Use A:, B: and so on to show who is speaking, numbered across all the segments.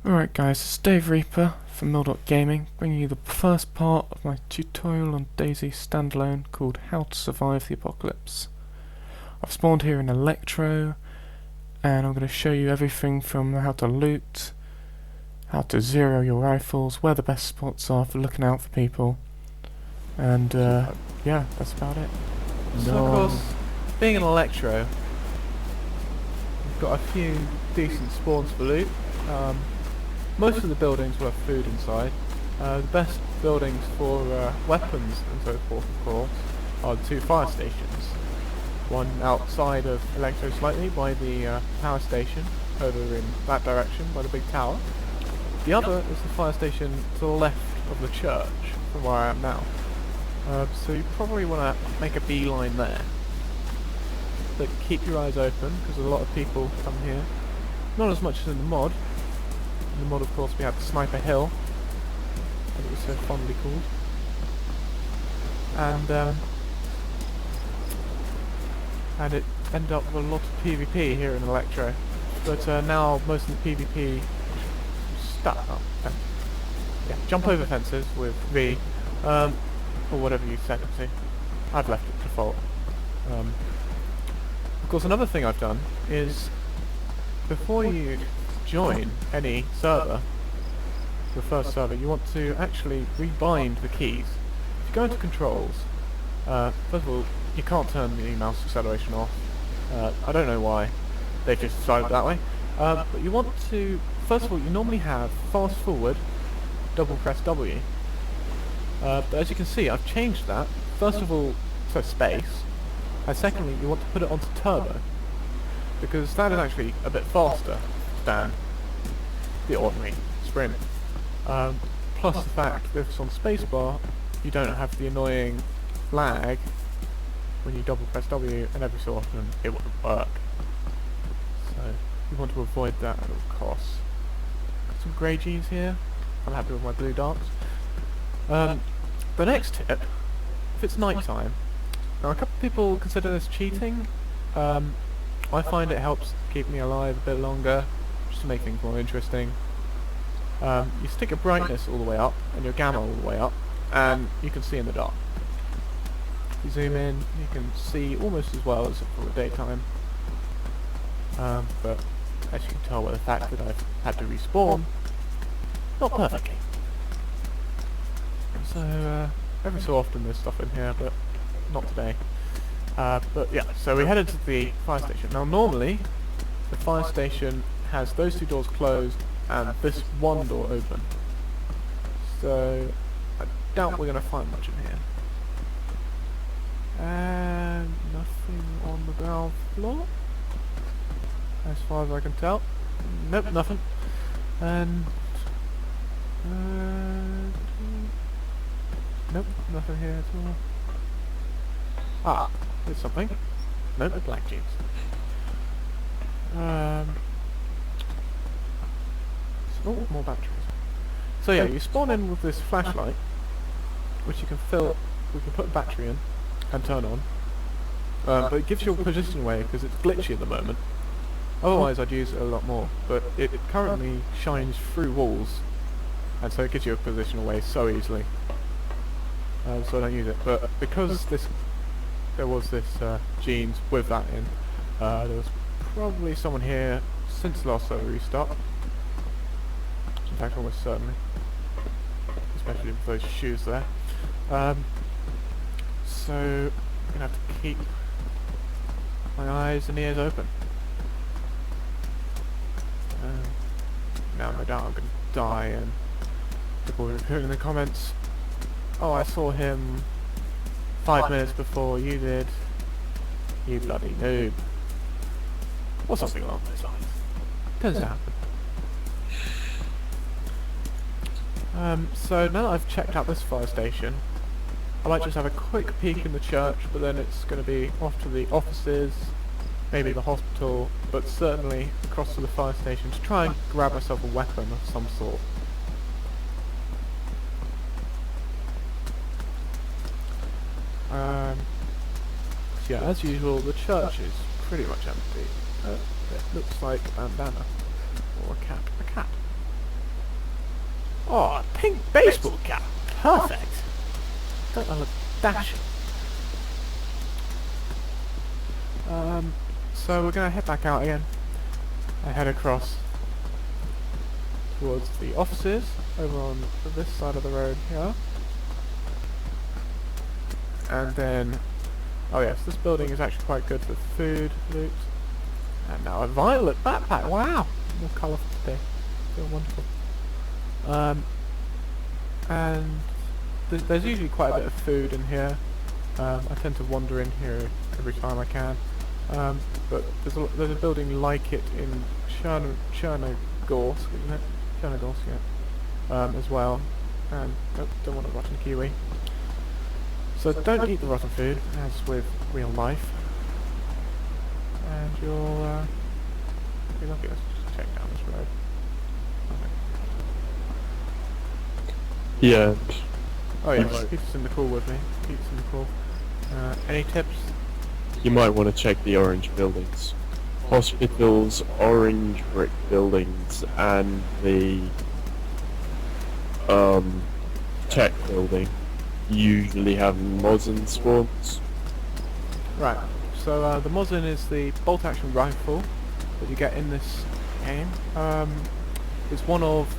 A: Alright guys, it's Dave Reaper from Mill.Gaming, bringing you the first part of my tutorial on DAYZ Standalone called How to Survive the Apocalypse. I've spawned here in Electro, and I'm going to show you everything from how to loot, how to zero your rifles, where the best spots are for looking out for people, and yeah, that's about it.
B: So of course, being an Electro, we've got a few decent spawns for loot. Most of the buildings will have food inside. The best buildings for weapons and so forth, of course, are the two fire stations. One outside of Electro slightly by the power station, over in that direction by the big tower. The other is the fire station to the left of the church, from where I am now. So you probably want to make a beeline there. But keep your eyes open, because a lot of people come here. Not as much as in the mod. In the mod, of course, we have Sniper Hill, as it was so fondly called. And it ended up with a lot of PvP here in Electro. But now most of the PvP jump over fences with V, or whatever you set it to. I've left it default. Of course, another thing I've done is, before you join any server, the first server, you want to actually rebind the keys. If you go into controls, first of all, you can't turn the mouse acceleration off. I don't know why they've just decided that way. But you want to, first of all, you normally have fast forward, double press W. But as you can see, I've changed that. First of all, so space. And secondly, you want to put it onto turbo, because that is actually a bit faster than the ordinary sprint. Plus the fact that if it's on spacebar, you don't have the annoying lag when you double press W, and every so often it won't work. So you want to avoid that at all costs. Got some grey Gs here. I'm happy with my blue darks. The next tip, if it's night time, now a couple of people consider this cheating. I find it helps keep me alive a bit longer, just to make things more interesting. You stick your brightness all the way up, and your gamma all the way up, and you can see in the dark. If you zoom in, you can see almost as well as for the daytime. But as you can tell by the fact that I've had to respawn, not perfectly. So every so often there's stuff in here, but not today. But yeah, so we headed to the fire station. Now normally, the fire station has those two doors closed and this one door open. So I doubt we're going to find much in here. And nothing on the ground floor, as far as I can tell. Nope, nothing. And nope, nothing here at all. Ah, there's something. Nope, black jeans. Oh, more batteries. So yeah, you spawn in with this flashlight, which you can fill. We can put a battery in and turn on. But it gives you a position away because it's glitchy at the moment. Otherwise, I'd use it a lot more. But it currently shines through walls, and so it gives you a position away so easily. So I don't use it. But because there was this jeans with that in, there was probably someone here since the last server restart. In fact, almost certainly, especially with those shoes there. So I'm gonna have to keep my eyes and ears open. Now no doubt I'm gonna die, and people will be putting in the comments, "Oh, I saw him 5 minutes before you did. You bloody noob." Or something along those lines. Tends to happen. So now that I've checked out this fire station, I might just have a quick peek in the church, but then it's going to be off to the offices, maybe the hospital, but certainly across to the fire station to try and grab myself a weapon of some sort. So yeah, as usual, the church is pretty much empty. It looks like a bandana or a cat. A cat. Oh, a pink baseball cap. Perfect. Don't I look dashing? So we're gonna head back out again. I head across towards the offices over on this side of the road here. And then, oh yes, this building is actually quite good for food, loot. And now a violet backpack, wow! More colourful today, feel wonderful. And there's usually quite a bit of food in here. I tend to wander in here every time I can. But there's a building like it in Chernogorsk, isn't it? Chernogorsk, yeah. As well. And nope, don't want a rotten kiwi. So don't eat the rotten food, as with real life. And you'll be lucky. Let's just check down this road. Okay.
C: Yeah.
B: Oh yes, Peter's in the call with me. Peter's in the call. Any tips?
C: You might want to check the orange buildings. Hospitals, orange brick buildings, and the tech building usually have Mosin spawns.
B: Right. So the Mosin is the bolt-action rifle that you get in this game. It's one of,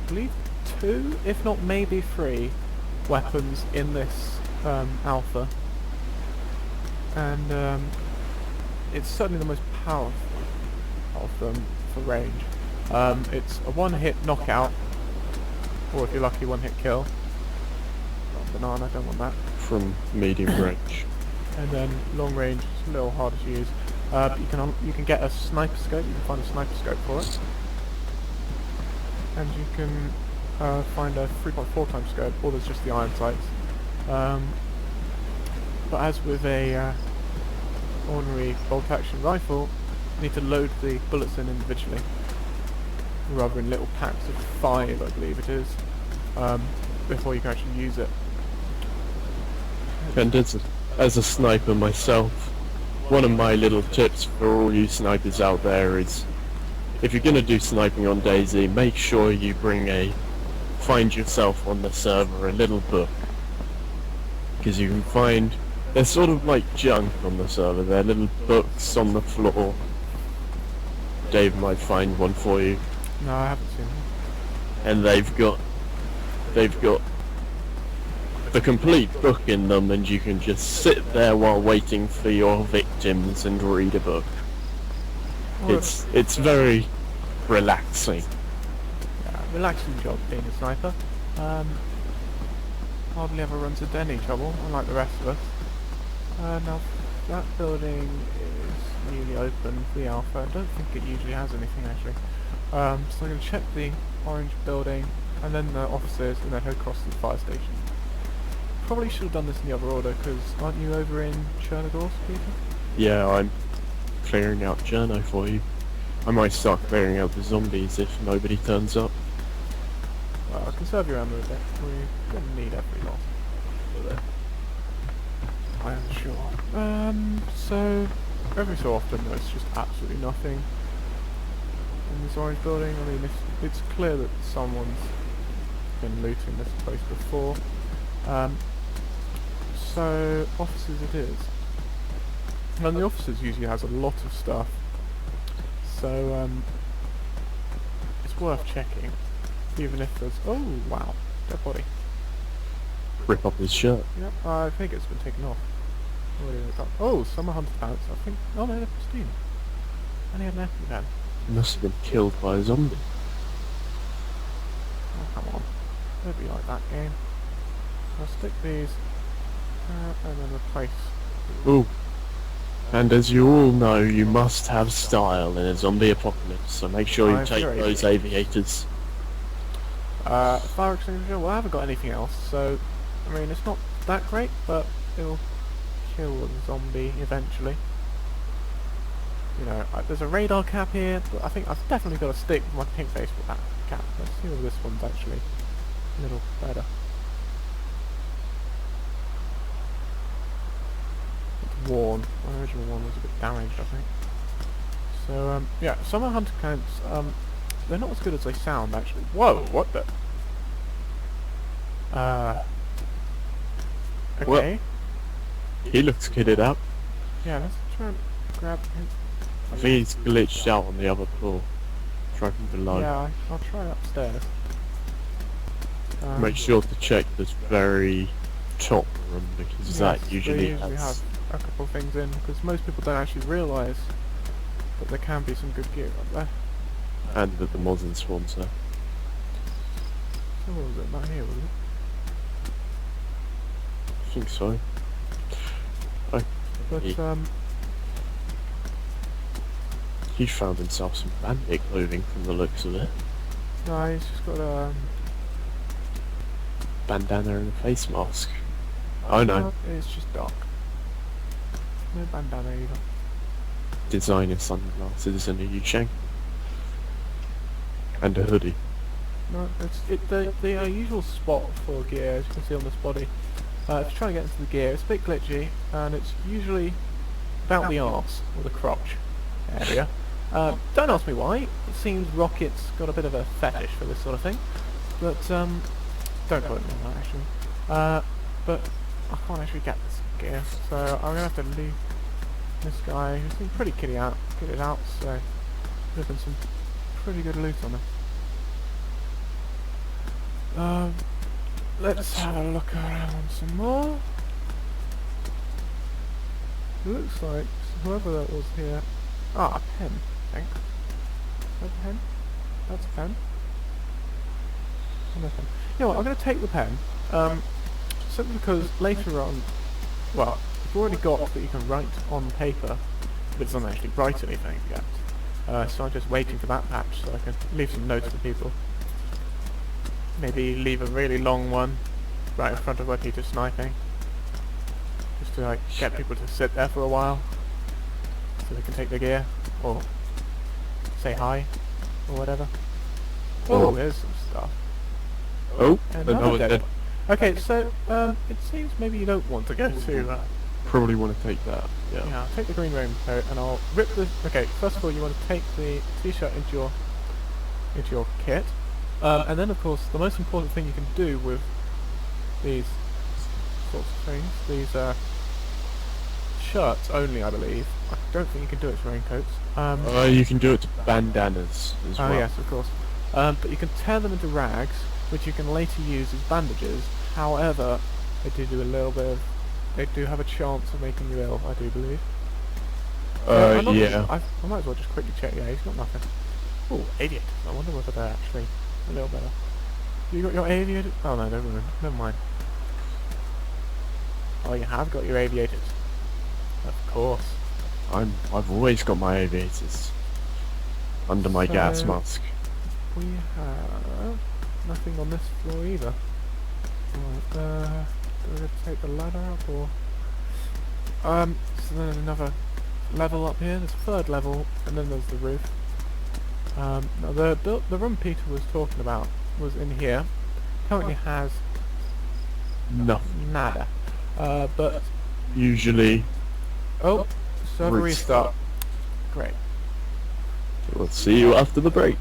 B: I believe, 2, if not maybe 3, weapons in this alpha. And it's certainly the most powerful of them for range. It's a one-hit knockout, or if you're lucky, one-hit kill. Oh, banana, don't want that.
C: From medium range.
B: And then long range, it's a little harder to use. You can get a sniper scope. You can find a sniper scope for it, and you can find a 3.4 times scope, or there's just the iron sights. But as with a ordinary bolt-action rifle, you need to load the bullets in individually, rather in little packs of 5, I believe it is, before you can actually use it.
C: And as a sniper myself, one of my little tips for all you snipers out there is, if you're going to do sniping on DayZ, make sure you find yourself on the server a little book. Because you can find, they're sort of like junk on the server, they're little books on the floor. Dave might find one for you.
B: No, I haven't seen it.
C: And they've got the complete book in them, and you can just sit there while waiting for your victims and read a book.
B: Well,
C: It's very relaxing.
B: yeah, relaxing job being a sniper. Hardly ever runs into any trouble, unlike the rest of us. Now, that building is newly open for the alpha. I don't think it usually has anything actually. So I'm going to check the orange building, and then the offices, and then head across to the fire station. Probably should have done this in the other order, because aren't you over in Chernogorsk, Peter?
C: Yeah, I'm clearing out Journo for you. I might start clearing out the zombies if nobody turns up.
B: Well, conserve your ammo a bit. We're going to need every lot. I am sure. So, every so often there's just absolutely nothing in this orange building. I mean, it's clear that someone's been looting this place before. So, offices it is. And the offices usually has a lot of stuff. So, it's worth checking. Even if there's... Oh, wow. Dead body.
C: Rip up his shirt.
B: Yep, I think it's been taken off. Oh, summer hunter pants. I think... Oh no, they're pristine. Only had an empty then.
C: He must have been killed by a zombie.
B: Oh, come on. Don't be like that game. I'll stick these... and then replace...
C: Ooh. And as you all know, you must have style in a zombie apocalypse, so make sure you take those aviators.
B: Fire extinguisher? Well, I haven't got anything else, so... I mean, it's not that great, but it'll kill the zombie eventually. You know, there's a radar cap here, but I think I've definitely got to stick with my pink baseball cap. Let's see if this one's actually a little better. It's worn. My original one was a bit damaged, I think. So, yeah, summer hunter counts, they're not as good as they sound, actually. Whoa, what the? Okay.
C: Well- He looks kitted up.
B: Yeah, let's try and grab him.
C: I think he's glitched out on the other floor. Try from below.
B: Yeah, I'll try upstairs.
C: Make sure to check this very top room because
B: Yes,
C: that
B: they
C: usually
B: usually
C: has.
B: have a couple of things in, because most people don't actually realise that there can be some good gear up there.
C: And that the modern sponsor.
B: So what was it? Not here, was it?
C: I think so.
B: But
C: He found himself some bandit clothing from the looks of it.
B: no, he's just got
C: Bandana and a face mask. Oh no,
B: it's just dark. No bandana either.
C: designer sunglasses and a Yusheng. And a hoodie.
B: No, it's the usual spot for gear, as you can see on this body. If you try to get into the gear, it's a bit glitchy, and it's usually about the arse or the crotch area. Don't ask me why. It seems Rocket's got a bit of a fetish for this sort of thing, but don't quote me on that actually. But I can't actually get this gear, so I'm gonna have to leave this guy who seems pretty kitted out, so there's been some pretty good loot on him. Let's have a look around some more. It looks like whoever that was here. Ah, a pen, I think. Is that a pen? That's a pen. Another pen. You know what, I'm going to take the pen, simply because later on, well, you've already got that you can write on paper, but it doesn't actually write anything yet. So I'm just waiting for that patch so I can leave some notes for people. Maybe leave a really long one right in front of where Peter's sniping. Just to like get people to sit there for a while so they can take their gear or say hi or whatever. Oh, there's some stuff.
C: Oh,
B: Another
C: another
B: dead
C: dead.
B: one. Okay, so it seems maybe you don't want to go to
C: Probably want to take that. Yeah.
B: yeah, I'll take the green raincoat and I'll rip the okay, first of all you want to take the t-shirt into your kit. And then of course the most important thing you can do with these sorts of things, these shirts only I believe. I don't think you can do it to raincoats.
C: You can do it to bandanas as
B: Oh
C: well.
B: yes, of course. But you can tear them into rags, which you can later use as bandages. However, they do a little bit of, they do have a chance of making you ill, I do believe.
C: Yeah.
B: I might as well just quickly check. Yeah, he's got nothing. Oh, aviators. I wonder whether they're actually a little better. You got your aviators? Oh no, never mind. Oh, you have got your aviators. Of course.
C: I've always got my aviators under my gas
B: So-
C: mask.
B: We have nothing on this floor either. Right, do we have to take the ladder up or? So there's another level up here. There's a third level, and then there's the roof. Now the room Peter was talking about was in here. Currently has
C: Nothing.
B: nada. But
C: Usually,
B: oh, server
C: Restart.
B: restart. Great.
C: we'll see you after the break.